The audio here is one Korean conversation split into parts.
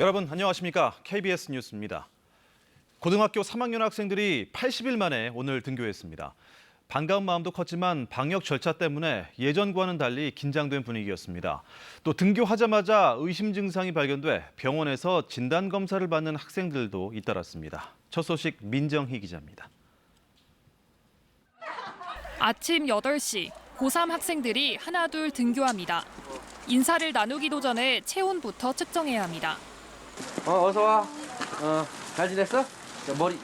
여러분 안녕하십니까? KBS 뉴스입니다. 고등학교 3학년 학생들이 80일 만에 오늘 등교했습니다. 반가운 마음도 컸지만 방역 절차 때문에 예전과는 달리 긴장된 분위기였습니다. 또 등교하자마자 의심 증상이 발견돼 병원에서 진단 검사를 받는 학생들도 잇따랐습니다. 첫 소식 민정희 기자입니다. 아침 8시 고3 학생들이 하나둘 등교합니다. 인사를 나누기도 전에 체온부터 측정해야 합니다. 어서 와. 잘 지냈어? 머리,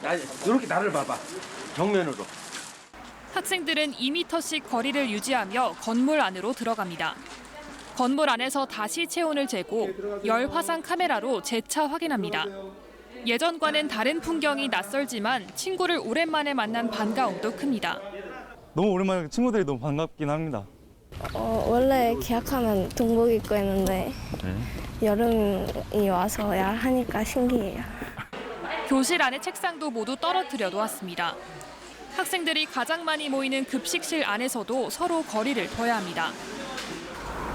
이렇게 나를 봐봐. 정면으로. 학생들은 2m씩 거리를 유지하며 건물 안으로 들어갑니다. 건물 안에서 다시 체온을 재고 열 화상 카메라로 재차 확인합니다. 예전과는 다른 풍경이 낯설지만 친구를 오랜만에 만난 반가움도 큽니다. 너무 오랜만에 친구들이 너무 반갑긴 합니다. 원래 계약하면 동복 입고 했는데 여름이 와서 하니까 신기해요. 교실 안의 책상도 모두 떨어뜨려 놓았습니다. 학생들이 가장 많이 모이는 급식실 안에서도 서로 거리를 둬야 합니다.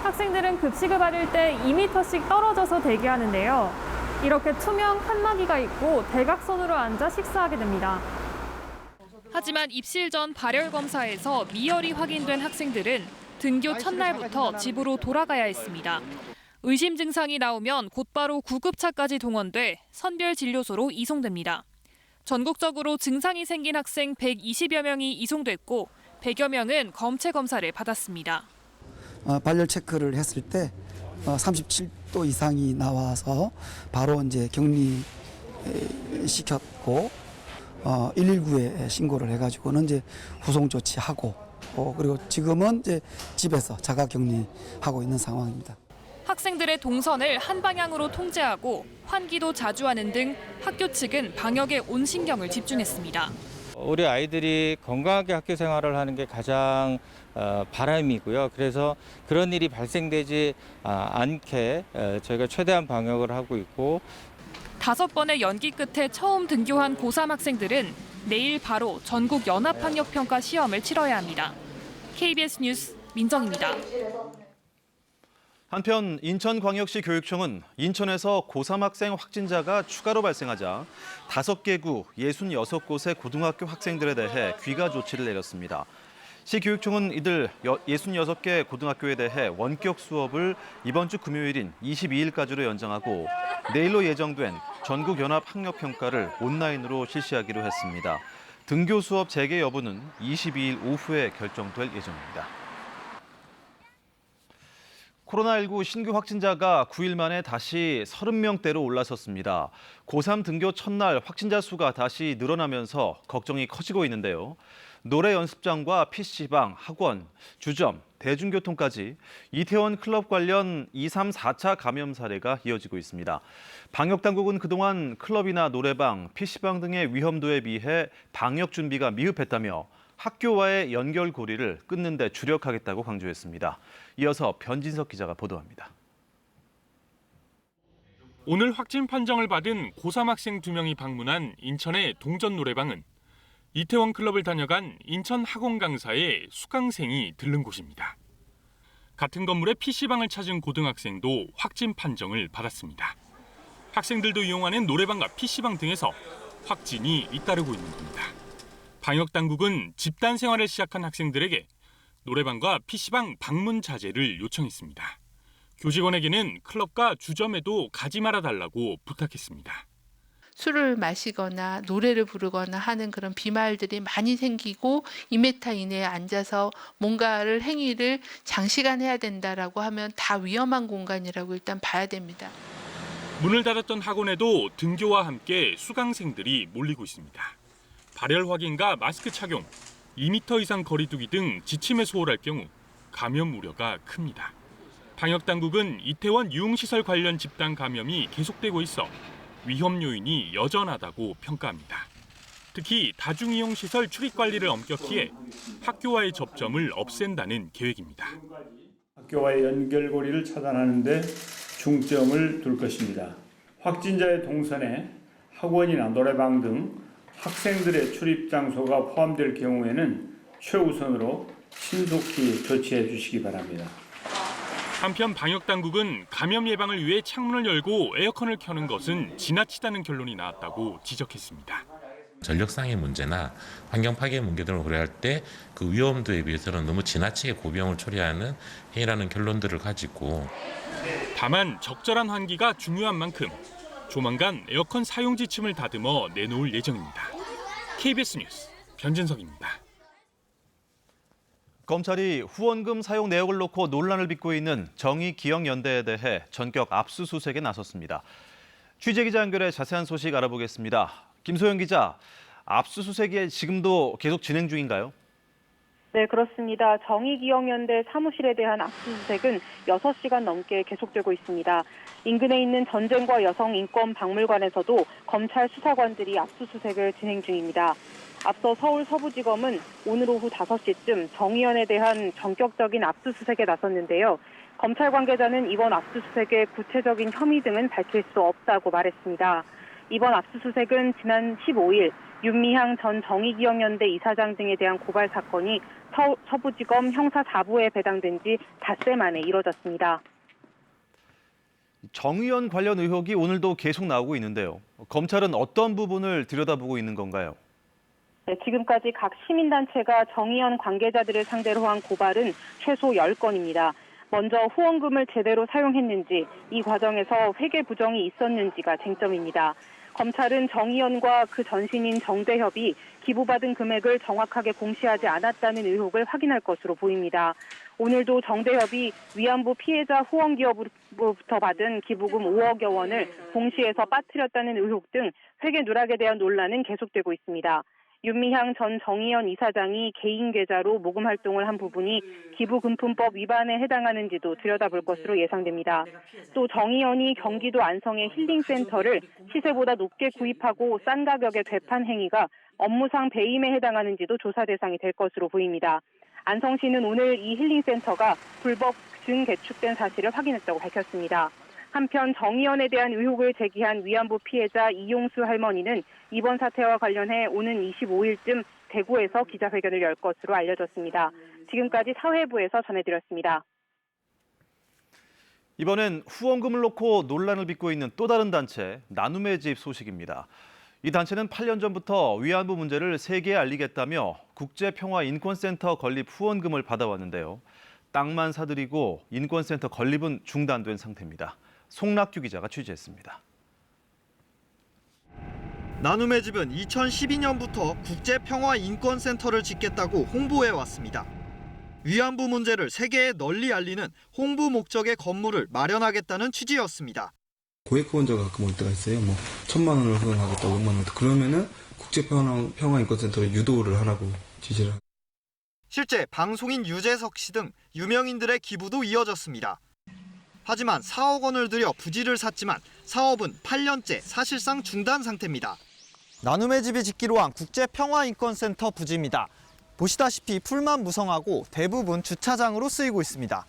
학생들은 급식을 받을 때 2m씩 떨어져서 대기하는데요. 이렇게 투명 칸막이가 있고 대각선으로 앉아 식사하게 됩니다. 하지만 입실 전 발열 검사에서 미열이 확인된 학생들은 등교 첫날부터 집으로 돌아가야 했습니다. 의심 증상이 나오면 곧바로 구급차까지 동원돼 선별 진료소로 이송됩니다. 전국적으로 증상이 생긴 학생 120여 명이 이송됐고 100여 명은 검체 검사를 받았습니다. 발열 체크를 했을 때 37도 이상이 나와서 바로 이제 격리시켰고 119에 신고를 해가지고는 이제 후송 조치하고 그리고 지금은 이제 집에서 자가 격리하고 있는 상황입니다. 학생들의 동선을 한 방향으로 통제하고 환기도 자주 하는 등 학교 측은 방역에 온 신경을 집중했습니다. 우리 아이들이 건강하게 학교 생활을 하는 게 가장 바람이고요. 그래서 그런 일이 발생되지 않게 저희가 최대한 방역을 하고 있고 5번의 연기 끝에 처음 등교한 고3 학생들은 내일 바로 전국 연합학력평가 시험을 치러야 합니다. KBS 뉴스 민정입니다. 한편 인천광역시 교육청은 인천에서 고3 학생 확진자가 추가로 발생하자 5개 구 66곳의 고등학교 학생들에 대해 귀가 조치를 내렸습니다. 시교육청은 이들 66개 고등학교에 대해 원격 수업을 이번 주 금요일인 22일까지로 연장하고 내일로 예정된 전국 연합 학력 평가를 온라인으로 실시하기로 했습니다. 등교 수업 재개 여부는 22일 오후에 결정될 예정입니다. 코로나19 신규 확진자가 9일 만에 다시 30명대로 올라섰습니다. 고3 등교 첫날 확진자 수가 다시 늘어나면서 걱정이 커지고 있는데요. 노래 연습장과 PC방, 학원, 주점, 대중교통까지 이태원 클럽 관련 2, 3, 4차 감염 사례가 이어지고 있습니다. 방역당국은 그동안 클럽이나 노래방, PC방 등의 위험도에 비해 방역 준비가 미흡했다며 학교와의 연결고리를 끊는 데 주력하겠다고 강조했습니다. 이어서 변진석 기자가 보도합니다. 오늘 확진 판정을 받은 고3 학생 2명이 방문한 인천의 동전 노래방은 이태원 클럽을 다녀간 인천 학원 강사의 수강생이 들른 곳입니다. 같은 건물의 PC방을 찾은 고등학생도 확진 판정을 받았습니다. 학생들도 이용하는 노래방과 PC방 등에서 확진이 잇따르고 있는 겁니다. 방역당국은 집단 생활을 시작한 학생들에게 노래방과 PC방 방문 자제를 요청했습니다. 교직원에게는 클럽과 주점에도 가지 말아달라고 부탁했습니다. 술을 마시거나 노래를 부르거나 하는 그런 비말들이 많이 생기고 2m 이내에 앉아서 뭔가를 행위를 장시간 해야 된다라고 하면 다 위험한 공간이라고 일단 봐야 됩니다. 문을 닫았던 학원에도 등교와 함께 수강생들이 몰리고 있습니다. 발열 확인과 마스크 착용, 2m 이상 거리 두기 등 지침에 소홀할 경우 감염 우려가 큽니다. 방역당국은 이태원 유흥시설 관련 집단 감염이 계속되고 있어 위험 요인이 여전하다고 평가합니다. 특히 다중이용시설 출입 관리를 엄격히 해 학교와의 접점을 없앤다는 계획입니다. 학교와의 연결고리를 차단하는 데 중점을 둘 것입니다. 확진자의 동선에 학원이나 노래방 등 학생들의 출입 장소가 포함될 경우에는 최우선으로 신속히 조치해 주시기 바랍니다. 한편 방역당국은 감염 예방을 위해 창문을 열고 에어컨을 켜는 것은 지나치다는 결론이 나왔다고 지적했습니다. 전력상의 문제나 환경 파괴 문제 등을 고려할 때 그 위험도에 비해서는 너무 지나치게 고비용을 초래하는 행위라는 결론들을 가지고 다만 적절한 환기가 중요한 만큼 조만간 에어컨 사용 지침을 다듬어 내놓을 예정입니다. KBS 뉴스 변진석입니다. 검찰이 후원금 사용 내역을 놓고 논란을 빚고 있는 정의기억연대에 대해 전격 압수수색에 나섰습니다. 취재기자 연결해 자세한 소식 알아보겠습니다. 김소영 기자, 압수수색이 지금도 계속 진행 중인가요? 네, 그렇습니다. 정의기억연대 사무실에 대한 압수수색은 6시간 넘게 계속되고 있습니다. 인근에 있는 전쟁과 여성 인권 박물관에서도 검찰 수사관들이 압수수색을 진행 중입니다. 앞서 서울 서부지검은 오늘 오후 5시쯤 정의연에 대한 전격적인 압수수색에 나섰는데요. 검찰 관계자는 이번 압수수색의 구체적인 혐의 등은 밝힐 수 없다고 말했습니다. 이번 압수수색은 지난 15일 윤미향 전 정의기억연대 이사장 등에 대한 고발 사건이 서부지검 형사 4부에 배당된 지 닷새 만에 이뤄졌습니다. 정의연 관련 의혹이 오늘도 계속 나오고 있는데요. 검찰은 어떤 부분을 들여다보고 있는 건가요? 네, 지금까지 각 시민단체가 정의연 관계자들을 상대로 한 고발은 최소 10건입니다. 먼저 후원금을 제대로 사용했는지, 이 과정에서 회계 부정이 있었는지가 쟁점입니다. 검찰은 정의연과 그 전신인 정대협이 기부받은 금액을 정확하게 공시하지 않았다는 의혹을 확인할 것으로 보입니다. 오늘도 정대협이 위안부 피해자 후원기업으로부터 받은 기부금 5억여 원을 공시해서 빠뜨렸다는 의혹 등 회계 누락에 대한 논란은 계속되고 있습니다. 윤미향 전 정의연 이사장이 개인 계좌로 모금 활동을 한 부분이 기부금품법 위반에 해당하는지도 들여다볼 것으로 예상됩니다. 또 정의연이 경기도 안성의 힐링센터를 시세보다 높게 구입하고 싼 가격에 되판 행위가 업무상 배임에 해당하는지도 조사 대상이 될 것으로 보입니다. 안성시는 오늘 이 힐링센터가 불법 증개축된 사실을 확인했다고 밝혔습니다. 한편 정의연에 대한 의혹을 제기한 위안부 피해자 이용수 할머니는 이번 사태와 관련해 오는 25일쯤 대구에서 기자회견을 열 것으로 알려졌습니다. 지금까지 사회부에서 전해드렸습니다. 이번엔 후원금을 놓고 논란을 빚고 있는 또 다른 단체, 나눔의 집 소식입니다. 이 단체는 8년 전부터 위안부 문제를 세계에 알리겠다며 국제평화인권센터 건립 후원금을 받아왔는데요. 땅만 사들이고 인권센터 건립은 중단된 상태입니다. 송락규 기자가 취재했습니다. 나눔의 집은 2012년부터 국제평화인권센터를 짓겠다고 홍보해왔습니다. 위안부 문제를 세계에 널리 알리는 홍보 목적의 건물을 마련하겠다는 취지였습니다. 고액 후원자가 가끔 올 때가 있어요. 1,000만 원을 후원하겠다고 5만 원. 그러면은 국제평화인권센터에 유도를 하라고 지시를 합니다. 실제 방송인 유재석 씨 등 유명인들의 기부도 이어졌습니다. 하지만 4억 원을 들여 부지를 샀지만 사업은 8년째 사실상 중단 상태입니다. 나눔의 집이 짓기로 한 국제평화인권센터 부지입니다. 보시다시피 풀만 무성하고 대부분 주차장으로 쓰이고 있습니다.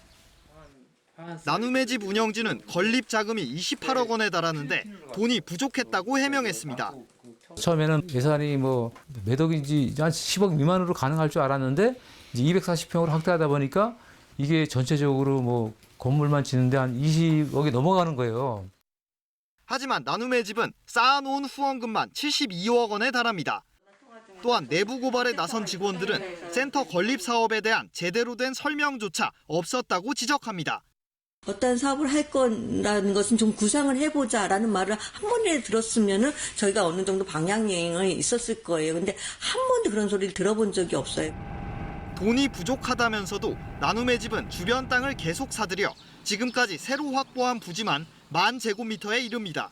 나눔의 집 운영진은 건립 자금이 28억 원에 달하는데 돈이 부족했다고 해명했습니다. 처음에는 예산이 몇 억인지 한 10억 미만으로 가능할 줄 알았는데 이제 240평으로 확대하다 보니까 이게 전체적으로 건물만 짓는데 한 20억이 넘어가는 거예요. 하지만 나눔의 집은 쌓아놓은 후원금만 72억 원에 달합니다. 또한 내부 고발에 나선 직원들은 센터 건립 사업에 대한 제대로 된 설명조차 없었다고 지적합니다. 어떤 사업을 할 거라는 것은 좀 구상을 해보자라는 말을 한 번이라도 들었으면은 저희가 어느 정도 방향이 있었을 거예요. 근데 한 번도 그런 소리를 들어본 적이 없어요. 돈이 부족하다면서도 나눔의 집은 주변 땅을 계속 사들여 지금까지 새로 확보한 부지만 10,000제곱미터에 이릅니다.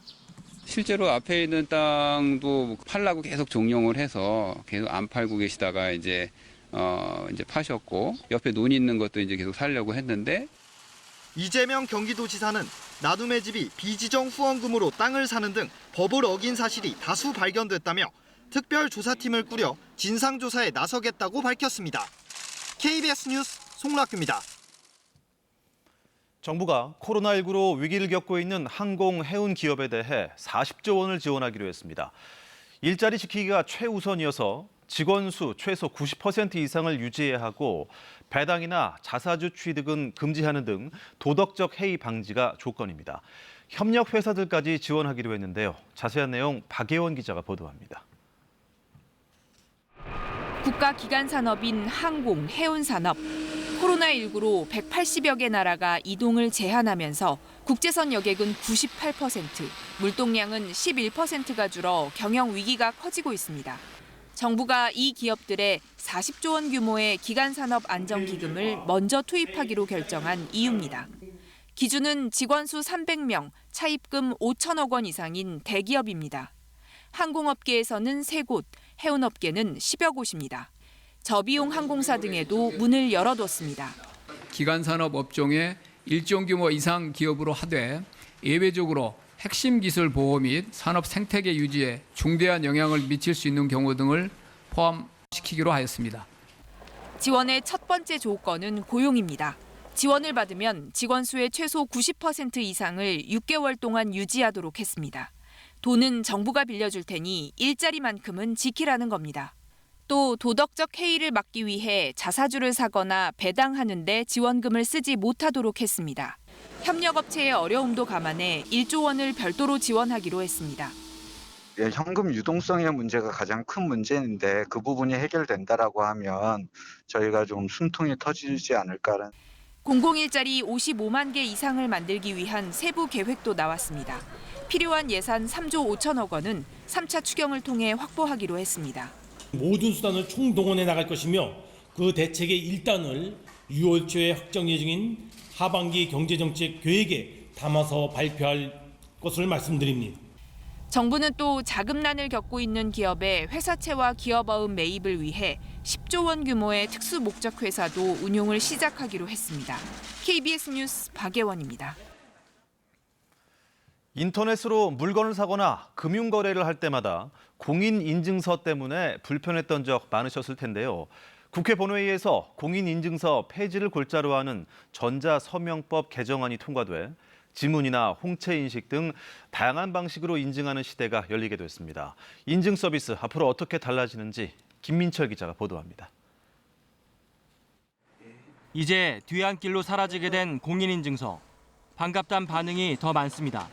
실제로 앞에 있는 땅도 팔라고 계속 종용을 해서 계속 안 팔고 계시다가 이제 파셨고 옆에 논이 있는 것도 이제 계속 살려고 했는데 이재명 경기도지사는 나눔의 집이 비지정 후원금으로 땅을 사는 등 법을 어긴 사실이 다수 발견됐다며 특별조사팀을 꾸려 진상조사에 나서겠다고 밝혔습니다. KBS 뉴스 송락규입니다. 정부가 코로나19로 위기를 겪고 있는 항공, 해운 기업에 대해 40조 원을 지원하기로 했습니다. 일자리 지키기가 최우선이어서 직원 수 최소 90% 이상을 유지해야 하고 배당이나 자사주 취득은 금지하는 등 도덕적 해이 방지가 조건입니다. 협력 회사들까지 지원하기로 했는데요. 자세한 내용 박예원 기자가 보도합니다. 국가기관 산업인 항공, 해운산업. 코로나19로 180여 개 나라가 이동을 제한하면서 국제선 여객은 98%, 물동량은 11%가 줄어 경영 위기가 커지고 있습니다. 정부가 이 기업들에 40조 원 규모의 기간산업 안정기금을 먼저 투입하기로 결정한 이유입니다. 기준은 직원 수 300명, 차입금 5천억 원 이상인 대기업입니다. 항공업계에서는 3곳, 해운업계는 10여 곳입니다. 저비용 항공사 등에도 문을 열어뒀습니다. 기간산업 업종의 일정 규모 이상 기업으로 하되 예외적으로 핵심 기술 보호 및 산업 생태계 유지에 중대한 영향을 미칠 수 있는 경우 등을 포함시키기로 하였습니다. 지원의 첫 번째 조건은 고용입니다. 지원을 받으면 직원 수의 최소 90% 이상을 6개월 동안 유지하도록 했습니다. 돈은 정부가 빌려줄 테니 일자리만큼은 지키라는 겁니다. 또 도덕적 해이를 막기 위해 자사주를 사거나 배당하는 데 지원금을 쓰지 못하도록 했습니다. 협력업체의 어려움도 감안해 1조 원을 별도로 지원하기로 했습니다. 현금 유동성의 문제가 가장 큰 문제인데 그 부분이 해결된다라고 하면 저희가 좀 숨통이 터지지 않을까라는. 공공일자리 55만 개 이상을 만들기 위한 세부 계획도 나왔습니다. 필요한 예산 3조 5천억 원은 3차 추경을 통해 확보하기로 했습니다. 모든 수단을 총동원해 나갈 것이며 그 대책의 일단을 6월 초에 확정 예정인 하반기 경제정책 계획에 담아서 발표할 것을 말씀드립니다. 정부는 또 자금난을 겪고 있는 기업의 회사채와 기업어음 매입을 위해 10조 원 규모의 특수 목적 회사도 운용을 시작하기로 했습니다. KBS 뉴스 박예원입니다. 인터넷으로 물건을 사거나 금융거래를 할 때마다 공인인증서 때문에 불편했던 적 많으셨을 텐데요. 국회 본회의에서 공인인증서 폐지를 골자로 하는 전자서명법 개정안이 통과돼 지문이나 홍채인식 등 다양한 방식으로 인증하는 시대가 열리게 됐습니다. 인증 서비스 앞으로 어떻게 달라지는지 김민철 기자가 보도합니다. 이제 뒤안길로 사라지게 된 공인인증서. 반갑다는 반응이 더 많습니다.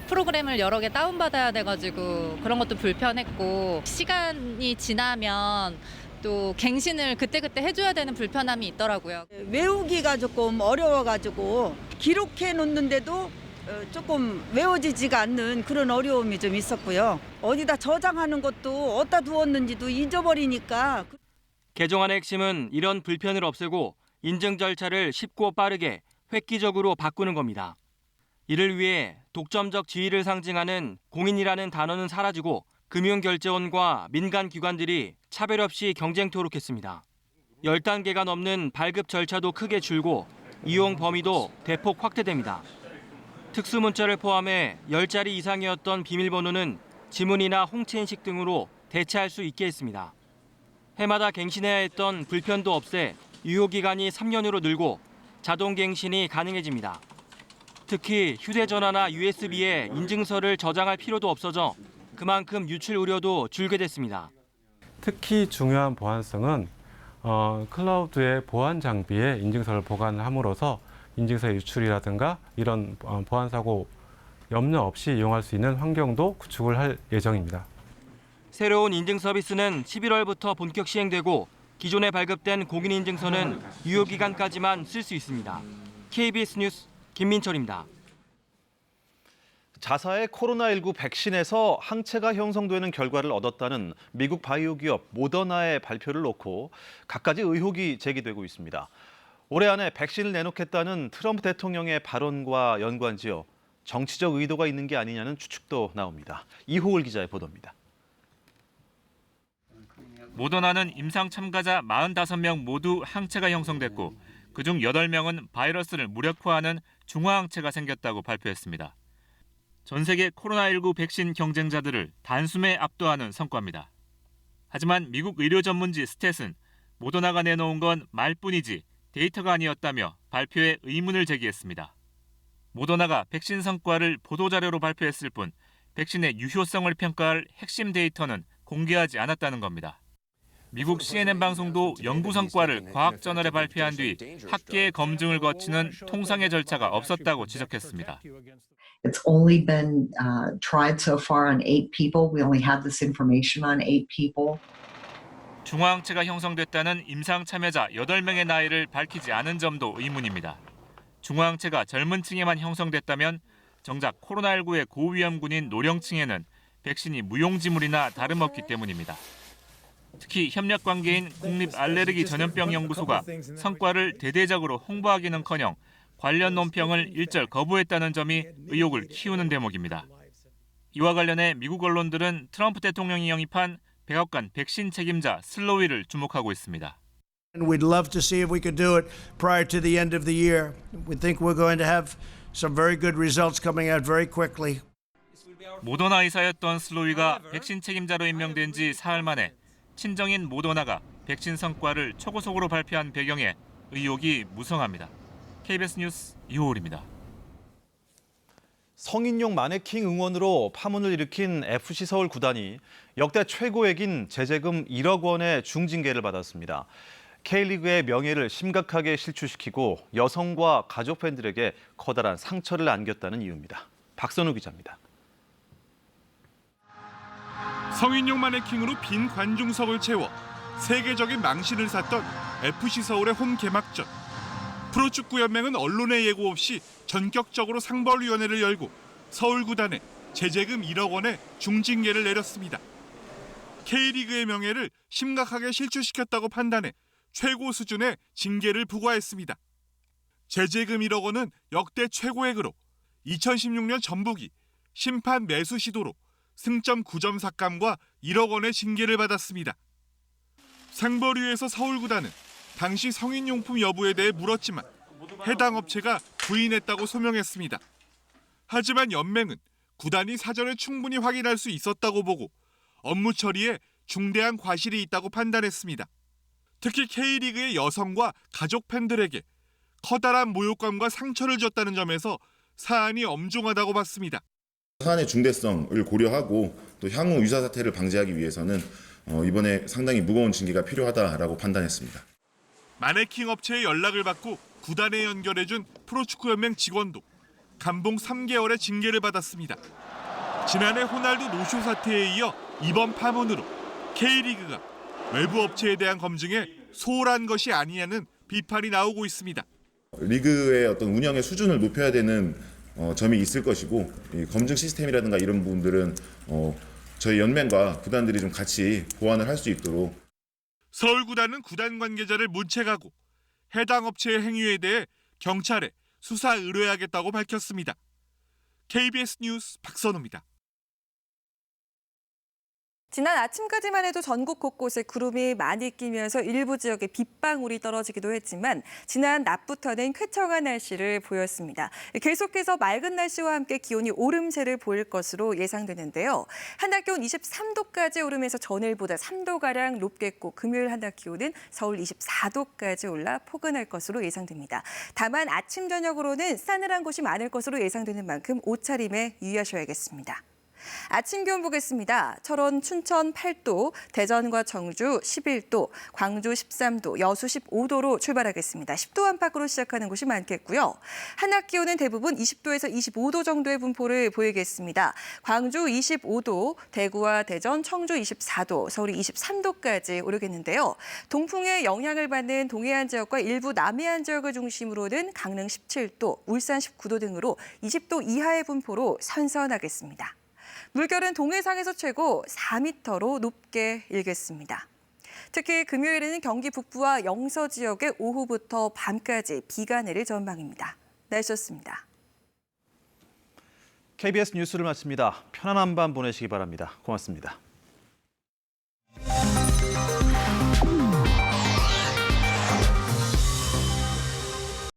프로그램을 여러 개 다운받아야 돼가지고 그런 것도 불편했고 시간이 지나면 또 갱신을 그때그때 해줘야 되는 불편함이 있더라고요. 외우기가 조금 어려워가지고 기록해 놓는데도 조금 외워지지가 않는 그런 어려움이 좀 있었고요. 어디다 저장하는 것도 어디다 두었는지도 잊어버리니까. 개정안의 핵심은 이런 불편을 없애고 인증 절차를 쉽고 빠르게 획기적으로 바꾸는 겁니다. 이를 위해 독점적 지위를 상징하는 공인이라는 단어는 사라지고 금융결제원과 민간기관들이 차별 없이 경쟁토록 했습니다. 10단계가 넘는 발급 절차도 크게 줄고 이용 범위도 대폭 확대됩니다. 특수문자를 포함해 10자리 이상이었던 비밀번호는 지문이나 홍채인식 등으로 대체할 수 있게 했습니다. 해마다 갱신해야 했던 불편도 없애 유효기간이 3년으로 늘고 자동갱신이 가능해집니다. 특히 휴대전화나 USB에 인증서를 저장할 필요도 없어져 그만큼 유출 우려도 줄게 됐습니다. 특히 중요한 보안성은 클라우드의 보안 장비에 인증서를 보관함으로써 인증서의 유출이라든가 이런 보안 사고 염려 없이 이용할 수 있는 환경도 구축을 할 예정입니다. 새로운 인증 서비스는 11월부터 본격 시행되고 기존에 발급된 공인인증서는 유효기간까지만 쓸 수 있습니다. KBS 뉴스 김민철입니다. 자사의 코로나19 백신에서 항체가 형성되는 결과를 얻었다는 미국 바이오 기업 모더나의 발표를 놓고 갖가지 의혹이 제기되고 있습니다. 올해 안에 백신을 내놓겠다는 트럼프 대통령의 발언과 연관지어 정치적 의도가 있는 게 아니냐는 추측도 나옵니다. 이호을 기자의 보도입니다. 모더나는 임상 참가자 45명 모두 항체가 형성됐고 그중 8명은 바이러스를 무력화하는 중화항체가 생겼다고 발표했습니다. 전 세계 코로나19 백신 경쟁자들을 단숨에 압도하는 성과입니다. 하지만 미국 의료 전문지 스탯은 모더나가 내놓은 건 말뿐이지 데이터가 아니었다며 발표에 의문을 제기했습니다. 모더나가 백신 성과를 보도자료로 발표했을 뿐 백신의 유효성을 평가할 핵심 데이터는 공개하지 않았다는 겁니다. 미국 CNN 방송도 연구 성과를 과학저널에 발표한 뒤 학계의 검증을 거치는 통상의 절차가 없었다고 지적했습니다. It's only been tried so far on 8 people. We only have this information on 8 people. 중화항체가 형성됐다는 임상 참여자 8명의 나이를 밝히지 않은 점도 의문입니다. 중화항체가 젊은 층에만 형성됐다면 정작 코로나19의 고위험군인 노령층에는 백신이 무용지물이나 다름없기 때문입니다. 특히 협력 관계인 국립알레르기 전염병 연구소가 성과를 대대적으로 홍보하기는커녕 관련 논평을 일절 거부했다는 점이 의혹을 키우는 대목입니다. 이와 관련해 미국 언론들은 트럼프 대통령이 영입한 백악관 백신 책임자 슬로위를 주목하고 있습니다. We'd love to see if we could do it prior to the end of the year. We think we're going to have some very good results coming out very quickly. 모더나 의사였던 슬로위가 백신 책임자로 임명된 지 사흘 만에 친정인 모더나가 백신 성과를 초고속으로 발표한 배경에 의혹이 무성합니다. KBS 뉴스 이호울입니다. 성인용 마네킹 응원으로 파문을 일으킨 FC 서울 구단이 역대 최고액인 제재금 1억 원의 중징계를 받았습니다. K리그의 명예를 심각하게 실추시키고 여성과 가족 팬들에게 커다란 상처를 안겼다는 이유입니다. 박선우 기자입니다. 성인용 마네킹으로 빈 관중석을 채워 세계적인 망신을 샀던 FC 서울의 홈 개막전. 프로축구연맹은 언론의 예고 없이 전격적으로 상벌위원회를 열고 서울 구단에 제재금 1억 원의 중징계를 내렸습니다. K리그의 명예를 심각하게 실추시켰다고 판단해 최고 수준의 징계를 부과했습니다. 제재금 1억 원은 역대 최고액으로 2016년 전북이 심판 매수 시도로 승점 9점 삭감과 1억 원의 징계를 받았습니다. 상벌위에서 서울 구단은 당시 성인용품 여부에 대해 물었지만 해당 업체가 부인했다고 소명했습니다. 하지만 연맹은 구단이 사전에 충분히 확인할 수 있었다고 보고 업무 처리에 중대한 과실이 있다고 판단했습니다. 특히 K리그의 여성과 가족 팬들에게 커다란 모욕감과 상처를 줬다는 점에서 사안이 엄중하다고 봤습니다. 사안의 중대성을 고려하고 또 향후 유사 사태를 방지하기 위해서는 이번에 상당히 무거운 징계가 필요하다라고 판단했습니다. 마네킹 업체의 연락을 받고 구단에 연결해준 프로축구연맹 직원도 감봉 3개월의 징계를 받았습니다. 지난해 호날두 노쇼 사태에 이어 이번 파문으로 K리그가 외부 업체에 대한 검증에 소홀한 것이 아니냐는 비판이 나오고 있습니다. 리그의 어떤 운영의 수준을 높여야 되는 점이 있을 것이고 이 검증 시스템이라든가 이런 부분들은 저희 연맹과 구단들이 좀 같이 보완을 할 수 있도록. 서울 구단은 구단 관계자를 문책하고 해당 업체의 행위에 대해 경찰에 수사 의뢰하겠다고 밝혔습니다. KBS 뉴스 박선우입니다. 지난 아침까지만 해도 전국 곳곳에 구름이 많이 끼면서 일부 지역에 빗방울이 떨어지기도 했지만 지난 낮부터는 쾌청한 날씨를 보였습니다. 계속해서 맑은 날씨와 함께 기온이 오름세를 보일 것으로 예상되는데요. 한낮 기온 23도까지 오르면서 전일보다 3도가량 높겠고 금요일 한낮 기온은 서울 24도까지 올라 포근할 것으로 예상됩니다. 다만 아침 저녁으로는 싸늘한 곳이 많을 것으로 예상되는 만큼 옷차림에 유의하셔야겠습니다. 아침 기온 보겠습니다. 철원, 춘천 8도, 대전과 청주 11도, 광주 13도, 여수 15도로 출발하겠습니다. 10도 안팎으로 시작하는 곳이 많겠고요. 한낮 기온은 대부분 20도에서 25도 정도의 분포를 보이겠습니다. 광주 25도, 대구와 대전, 청주 24도, 서울이 23도까지 오르겠는데요. 동풍의 영향을 받는 동해안 지역과 일부 남해안 지역을 중심으로는 강릉 17도, 울산 19도 등으로 20도 이하의 분포로 선선하겠습니다. 물결은 동해상에서 최고 4m로 높게 일겠습니다. 특히 금요일에는 경기 북부와 영서 지역에 오후부터 밤까지 비가 내릴 전망입니다. 날씨였습니다. KBS 뉴스를 마칩니다. 편안한 밤 보내시기 바랍니다. 고맙습니다.